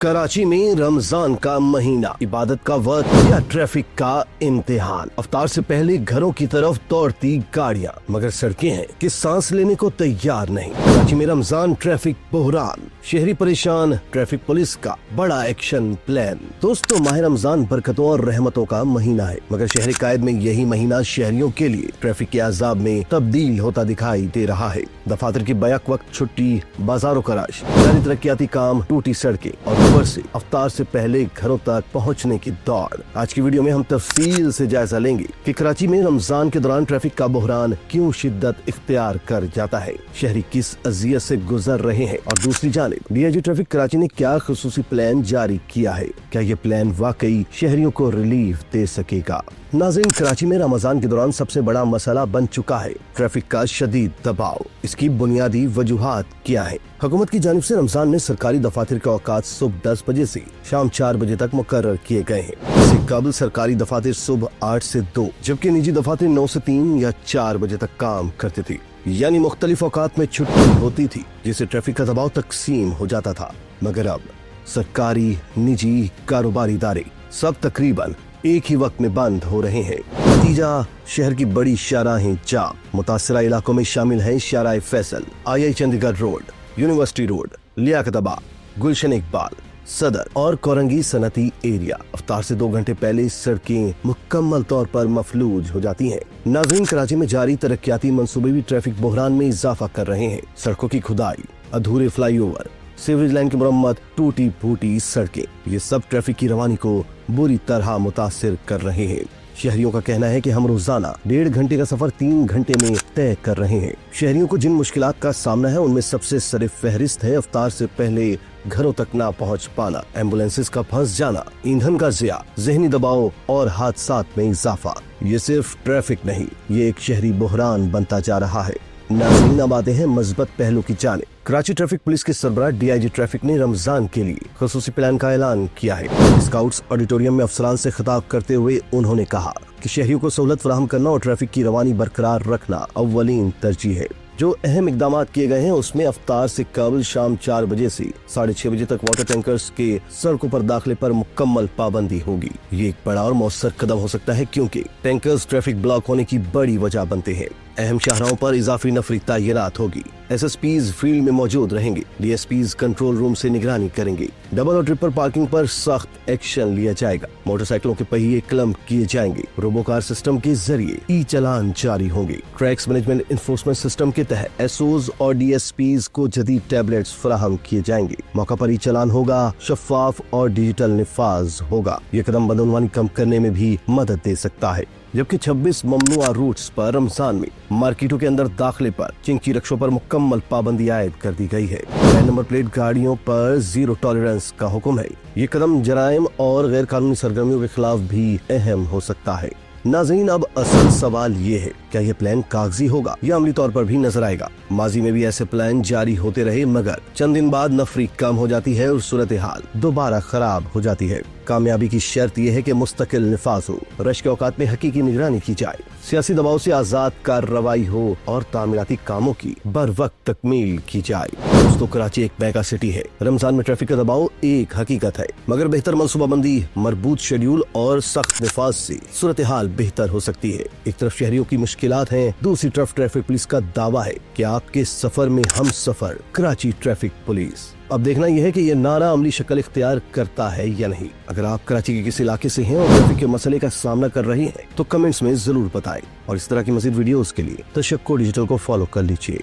कराची में रमजान का महीना, इबादत का वक्त या ट्रैफिक का इम्तिहान। अफ्तार से पहले घरों की तरफ दौड़ती गाड़ियां, मगर सड़कें हैं कि सांस लेने को तैयार नहीं। कराची में रमजान ट्रैफिक बहरान, शहरी परेशान, ट्रैफिक पुलिस का बड़ा एक्शन प्लान। दोस्तों, माह रमजान बरकतों और रहमतों का महीना है, मगर शहरी कायद में यही महीना शहरियों के लिए ट्रैफिक के अजाब में तब्दील होता दिखाई दे रहा है। दफातर की बैक वक्त छुट्टी, बाजारों का रश, जारी तरक्याती काम, टूटी सड़कें और ऊपर से अफ्तार से पहले घरों तक पहुंचने की दौड़। आज की वीडियो में हम तफसील से जायजा लेंगे कि कराची में रमजान के दौरान ट्रैफिक का बहरान क्यों शिद्दत इख्तियार कर जाता है, शहरी किस अजियत से गुजर रहे हैं और दूसरी जानिब डीआईजी ट्रैफिक कराची ने क्या खुसूसी प्लान जारी किया है। क्या ये प्लान वाकई शहरियों को रिलीफ दे सकेगा? नाज़रीन, कराची में रमजान के दौरान सबसे बड़ा मसला बन चुका है ट्रैफिक का शदीद दबाव। इसकी बुनियादी वजूहात क्या है? हुकूमत की जानिब से रमजान में सरकारी दफातर के औकात सुबह 10 बजे से शाम 4 बजे तक मुकर्रर किए गए हैं। इससे कबल सरकारी दफातर सुबह 8 से 2 जबकि निजी दफातर 9 से 3 या 4 बजे तक काम करते थे, यानी मुख्तलिफ औकात में छुट्टी होती थी, जिससे ट्रैफिक का दबाव तकसीम हो जाता था। मगर अब सरकारी, निजी, कारोबारी इदारे सब तकरीबन एक ही वक्त में बंद हो रहे हैं। नतीजा, शहर की बड़ी शाहराहें जाम। मुतासरा इलाकों में शामिल हैं Shahrah Faisal, I Chundrigar road, university road, Liaquatabad, Gulshan Iqbal, Saddar और कोरंगी सनती एरिया। अफ्तार से 2 घंटे पहले सड़कें मुकम्मल तौर पर मफलूज हो जाती हैं। नाज़रीन, कराची में जारी तरक्याती मंसूबे भी ट्रैफिक बहरान में इजाफा कर रहे हैं। सड़कों की खुदाई, अधूरे फ्लाईओवर, सीवरेज लाइन की मरम्मत, टूटी फूटी सड़कें, ये सब ट्रैफिक की रवानी को बुरी तरह मुतासिर कर रहे हैं। शहरियों का कहना है कि हम रोजाना 1.5 घंटे का सफर 3 घंटे में तय कर रहे हैं। शहरियों को जिन मुश्किलात का सामना है उनमें सबसे सर फहरिस्त है अफ्तार से पहले घरों तक ना पहुंच पाना, एम्बुलेंसेस का फंस जाना, ईंधन का ज़िया, ज़हनी दबाव और हादसात में इजाफा। ये सिर्फ ट्रैफिक नहीं, ये एक शहरी बहरान बनता जा रहा है। नाज़रीन, अब आते हैं मज़बत पहलू की जानिब। कराची ट्रैफिक पुलिस के सरबराह डीआईजी ट्रैफिक ने रमजान के लिए खुसूसी प्लान का ऐलान किया है। स्काउट्स ऑडिटोरियम में अफसरान से खिताब करते हुए उन्होंने कहा कि शहरियों को सहूलत फराहम करना और ट्रैफिक की रवानी बरकरार रखना अव्वलीन तरजीह है। जो अहम इकदाम किए गए हैं उसमें अफ्तार से कबल शाम 4 बजे से 6:30 बजे तक वाटर टैंकर्स के सड़कों पर दाखिले पर मुकम्मल पाबंदी होगी। ये एक बड़ा और मौसर कदम हो सकता है, क्योंकि टैंकर्स ट्रैफिक ब्लॉक होने की बड़ी वजह बनते हैं। अहम शाहराहों पर इजाफी नफरी तैनात होगी। एसएसपीज फील्ड में मौजूद रहेंगे। डीएसपीज कंट्रोल रूम से निगरानी करेंगे। डबल और ट्रिपल पार्किंग पर सख्त एक्शन लिया जाएगा। मोटरसाइकिलों के पहिए क्लम्प किए जाएंगे। रोबोकार सिस्टम के जरिए ई चालान जारी होंगे। ट्रैक्स मैनेजमेंट इन्फोर्समेंट सिस्टम के तहत एसओज और डीएसपीज को जदीद टैबलेट्स फराहम किए जाएंगे। मौका पर ई चालान होगा, शफाफ और डिजिटल निफाज होगा। ये कदम बदनवानी कम करने में भी मदद दे सकता है। जबकि 26 ममनुआ रूट्स पर रमजान में मार्केटों के अंदर दाखिले पर चिंकी रक्षों पर मुकम्मल पाबंदी आयद कर दी गई है। नंबर प्लेट गाड़ियों पर 0 टॉलरेंस का हुक्म है। ये कदम जराइम और गैर कानूनी सरगर्मियों के खिलाफ भी अहम हो सकता है। नाज़रीन, अब असल सवाल ये है, क्या ये प्लान कागजी होगा या अमली तौर पर भी नजर आएगा? माजी में भी ऐसे प्लान जारी होते रहे, मगर चंद दिन बाद नफरी कम हो जाती है और सूरत हाल दोबारा खराब हो जाती है। कामयाबी की शर्त यह है कि मुस्तकिल निफाज हो, रश के औकात में हकीकी निगरानी की जाए, सियासी दबाव से आजाद कार्रवाई हो और तामीराती कामों की बर वक्त तकमील की जाए। दोस्तों, कराची एक मेगा सिटी है। रमजान में ट्रैफिक का दबाव एक हकीकत है, मगर बेहतर मनसूबाबंदी, मरबूत शेड्यूल और सख्त निफाज से सूरत हाल बेहतर हो सकती है। एक तरफ शहरियों की मुश्किलात हैं, दूसरी तरफ ट्रैफिक पुलिस का दावा है कि आपके सफर में हम सफर। Karachi traffic police. अब देखना यह है कि यह नारा अमली शक्ल इख्तियार करता है या नहीं। अगर आप कराची के किसी इलाके से हैं और ट्रैफिक के मसले का सामना कर रहे हैं तो कमेंट्स में जरूर बताएं, और इस तरह की मज़ीद वीडियोस के लिए तशक्कुर डिजिटल को फॉलो कर लीजिए।